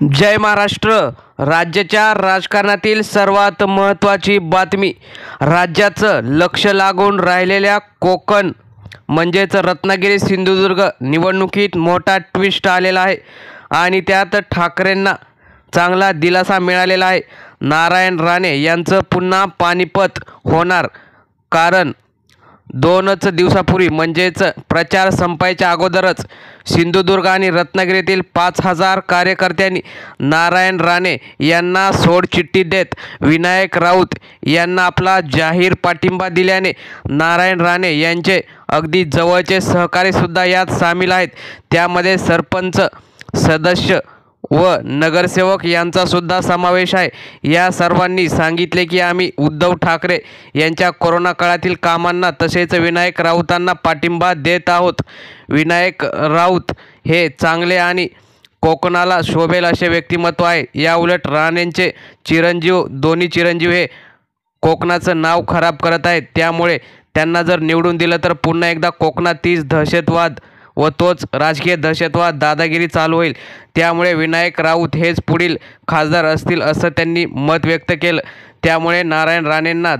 जय महाराष्ट्र। राज्याच्या राजकारणातील सर्वात महत्त्वाची बातमी, राज्याचं लक्ष लागून राहिलेल्या कोकण म्हणजेच रत्नागिरी सिंधुदुर्ग निवडणुकीत मोठा ट्विस्ट आलेला आहे आणि त्यात ठाकरेंना चांगला दिलासा मिळालेला आहे। नारायण राणे यांचं पुन्हा पानिपत होणार, कारण 2च दिवसापूर्वी म्हणजेच प्रचार संपायच्या अगोदरच सिंधुदुर्ग आणि रत्नागिरीतील 5,000 कार्यकर्त्यांनी नारायण राणे यांना सोडचिठ्ठी देत विनायक राऊत यांना आपला जाहीर पाठिंबा दिल्याने नारायण राणे यांचे अगदी जवळचे सहकारीसुद्धा यात सामील आहेत। त्यामध्ये सरपंच, सदस्य व नगरसेवक यांचा सुद्धा समावेश आहे। या सर्वांनी सांगितले की आम्ही उद्धव ठाकरे यांच्या कोरोना काळातील कामांना तसेच विनायक राऊतांना पाठिंबा देत आहोत। विनायक राऊत हे चांगले आणि कोकणाला शोभेल असे व्यक्तिमत्व आहे। याउलट राणेंचे चिरंजीव, दोन्ही चिरंजीव हे कोकणाचं नाव खराब करत आहेत। त्यामुळे त्यांना जर निवडून दिलं तर पुन्हा एकदा कोकणात तीच दहशतवाद व तोच राजकीय दहशतवाद, दादागिरी चालू होईल। त्यामुळे विनायक राऊत हेच पुढील खासदार असतील असं त्यांनी मत व्यक्त केलं। त्यामुळे नारायण राणेंना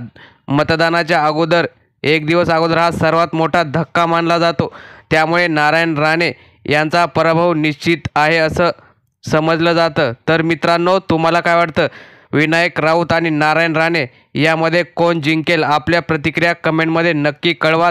मतदानाच्या अगोदर, एक दिवस अगोदर हा सर्वात मोठा धक्का मानला जातो। त्यामुळे नारायण राणे यांचा पराभव निश्चित आहे असं समजलं जातं। तर मित्रांनो, तुम्हाला काय वाटतं, विनायक राऊत आणि नारायण राणे यामध्ये कोण जिंकेल? आपल्या प्रतिक्रिया कमेंटमध्ये नक्की कळवा।